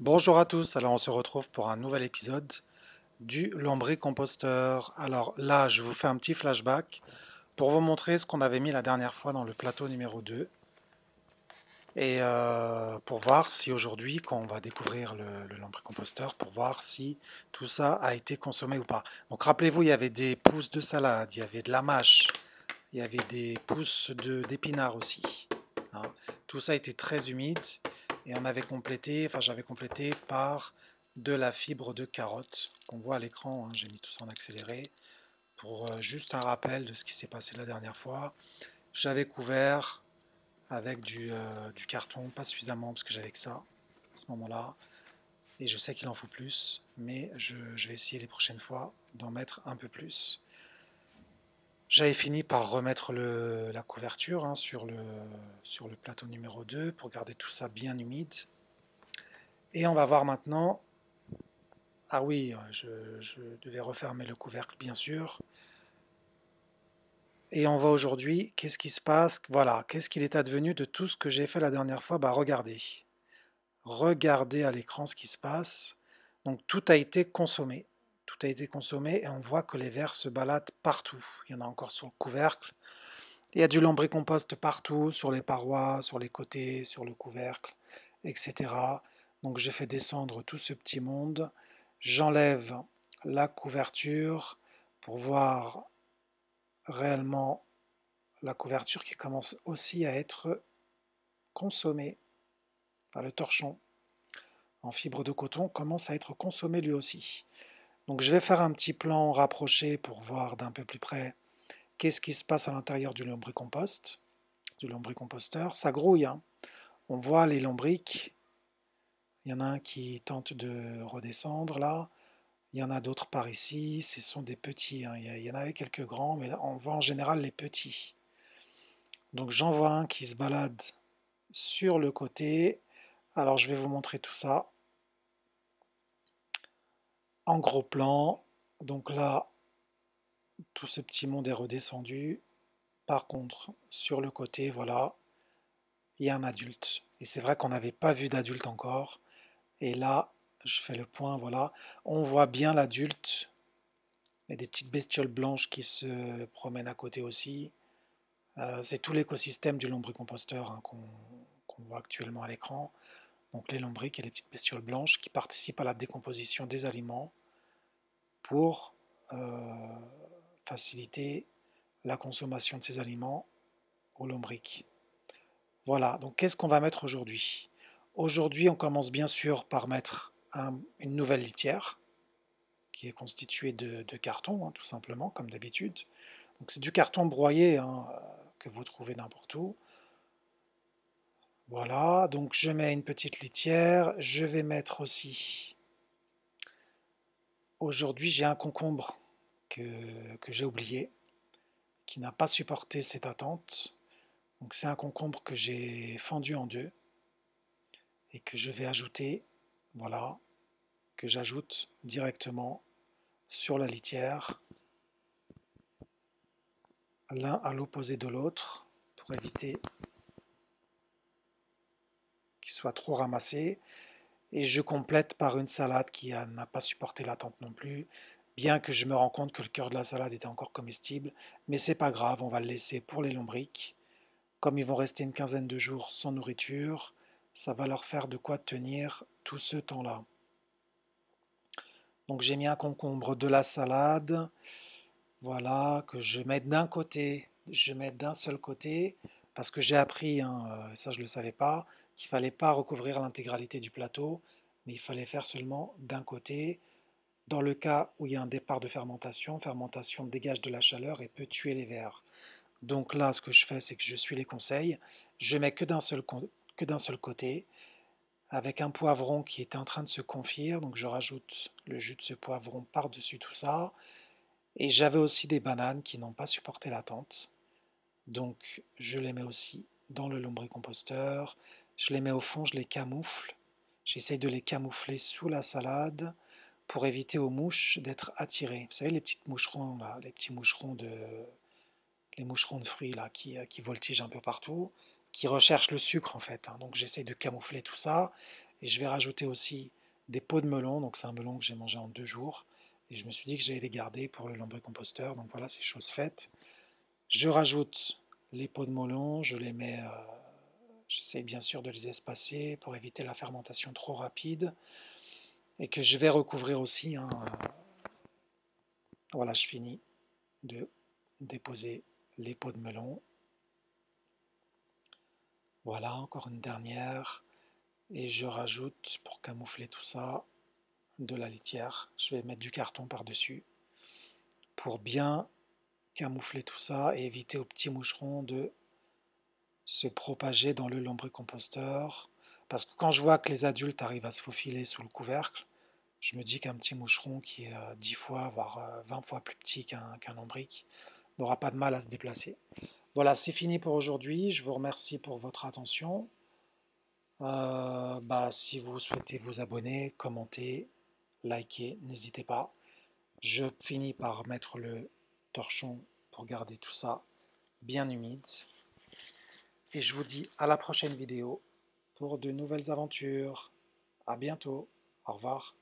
Bonjour à tous, alors on se retrouve pour un nouvel épisode du lombricomposteur. Alors là, je vous fais un petit flashback pour vous montrer ce qu'on avait mis la dernière fois dans le plateau numéro 2 et pour voir si aujourd'hui, quand on va découvrir le lombricomposteur, pour voir si tout ça a été consommé ou pas. Donc rappelez-vous, il y avait des pousses de salade, il y avait de la mâche, il y avait des pousses d'épinards aussi, hein. Tout ça était très humide et on avait complété, enfin j'avais complété par de la fibre de carotte qu'on voit à l'écran, hein. J'ai mis tout ça en accéléré pour juste un rappel de ce qui s'est passé la dernière fois. J'avais couvert avec du carton, pas suffisamment parce que j'avais que ça à ce moment-là. Et je sais qu'il en faut plus, mais je vais essayer les prochaines fois d'en mettre un peu plus. J'avais fini par remettre la couverture, hein, sur le plateau numéro 2 pour garder tout ça bien humide. Et on va voir maintenant. Ah oui, je devais refermer le couvercle bien sûr. Et on voit aujourd'hui, qu'est-ce qui se passe? Voilà, qu'est-ce qu'il est advenu de tout ce que j'ai fait la dernière fois? Bah regardez. Regardez à l'écran ce qui se passe. Donc tout a été consommé. Tout a été consommé et on voit que les vers se baladent partout. Il y en a encore sur le couvercle. Il y a du lombricompost partout, sur les parois, sur les côtés, sur le couvercle, etc. Donc je fais descendre tout ce petit monde. J'enlève la couverture pour voir réellement la couverture qui commence aussi à être consommée. Enfin, le torchon en fibre de coton commence à être consommé lui aussi. Donc je vais faire un petit plan rapproché pour voir d'un peu plus près qu'est-ce qui se passe à l'intérieur du lombricomposteur. Ça grouille, hein. On voit les lombrics. Il y en a un qui tente de redescendre là. Il y en a d'autres par ici. Ce sont des petits, hein. Il y en avait quelques grands, mais on voit en général les petits. Donc j'en vois un qui se balade sur le côté. Alors je vais vous montrer tout ça en gros plan. Donc là, tout ce petit monde est redescendu. Par contre, sur le côté, voilà, il y a un adulte. Et c'est vrai qu'on n'avait pas vu d'adulte encore. Et là, je fais le point, voilà. On voit bien l'adulte. Il y a des petites bestioles blanches qui se promènent à côté aussi. C'est tout l'écosystème du lombricomposteur, hein, qu'on voit actuellement à l'écran. Donc les lombrics et les petites bestioles blanches qui participent à la décomposition des aliments pour faciliter la consommation de ces aliments aux lombrics. Voilà, donc qu'est-ce qu'on va mettre aujourd'hui? Aujourd'hui, on commence bien sûr par mettre une nouvelle litière qui est constituée de carton, hein, tout simplement, comme d'habitude. Donc c'est du carton broyé, hein, que vous trouvez n'importe où. Voilà, donc je mets une petite litière. Je vais mettre aussi. Aujourd'hui, j'ai un concombre que j'ai oublié, qui n'a pas supporté cette attente. Donc c'est un concombre que j'ai fendu en deux et que je vais ajouter, voilà, que j'ajoute directement sur la litière, l'un à l'opposé de l'autre, pour éviter qu'il soit trop ramassé. Et je complète par une salade qui n'a pas supporté l'attente non plus, bien que je me rends compte que le cœur de la salade était encore comestible, mais c'est pas grave, on va le laisser pour les lombrics. Comme ils vont rester une quinzaine de jours sans nourriture, ça va leur faire de quoi tenir tout ce temps-là. Donc j'ai mis un concombre, de la salade, voilà, que je mets d'un côté, je mets d'un seul côté, parce que j'ai appris, hein, ça je ne le savais pas, qu'il ne fallait pas recouvrir l'intégralité du plateau, mais il fallait faire seulement d'un côté. Dans le cas où il y a un départ de fermentation, fermentation dégage de la chaleur et peut tuer les vers. Donc là, ce que je fais, c'est que je suis les conseils. Je mets que d'un seul côté, avec un poivron qui était en train de se confire. Donc je rajoute le jus de ce poivron par-dessus tout ça. Et j'avais aussi des bananes qui n'ont pas supporté l'attente. Donc je les mets aussi dans le lombricomposteur. Je les mets au fond, je les camoufle. J'essaye de les camoufler sous la salade pour éviter aux mouches d'être attirées. Vous savez, les petits moucherons, là, les moucherons de fruits là, qui voltigent un peu partout, qui recherchent le sucre en fait, hein. Donc j'essaye de camoufler tout ça. Et je vais rajouter aussi des pots de melon, donc c'est un melon que j'ai mangé en 2 jours. Et je me suis dit que j'allais les garder pour le lombricomposteur, donc voilà, c'est chose faite. Je rajoute les pots de melon, je les mets, j'essaie bien sûr de les espacer pour éviter la fermentation trop rapide. Et que je vais recouvrir aussi, hein, voilà, je finis de déposer les pots de melon. Voilà, encore une dernière. Et je rajoute, pour camoufler tout ça, de la litière. Je vais mettre du carton par-dessus pour bien camoufler tout ça et éviter aux petits moucherons de se propager dans le lombricomposteur. Parce que quand je vois que les adultes arrivent à se faufiler sous le couvercle, je me dis qu'un petit moucheron qui est 10 fois, voire 20 fois plus petit qu'un lombric, n'aura pas de mal à se déplacer. Voilà, c'est fini pour aujourd'hui. Je vous remercie pour votre attention. Si vous souhaitez vous abonner, commenter, liker, n'hésitez pas. Je finis par mettre le torchon pour garder tout ça bien humide. Et je vous dis à la prochaine vidéo pour de nouvelles aventures. À bientôt. Au revoir.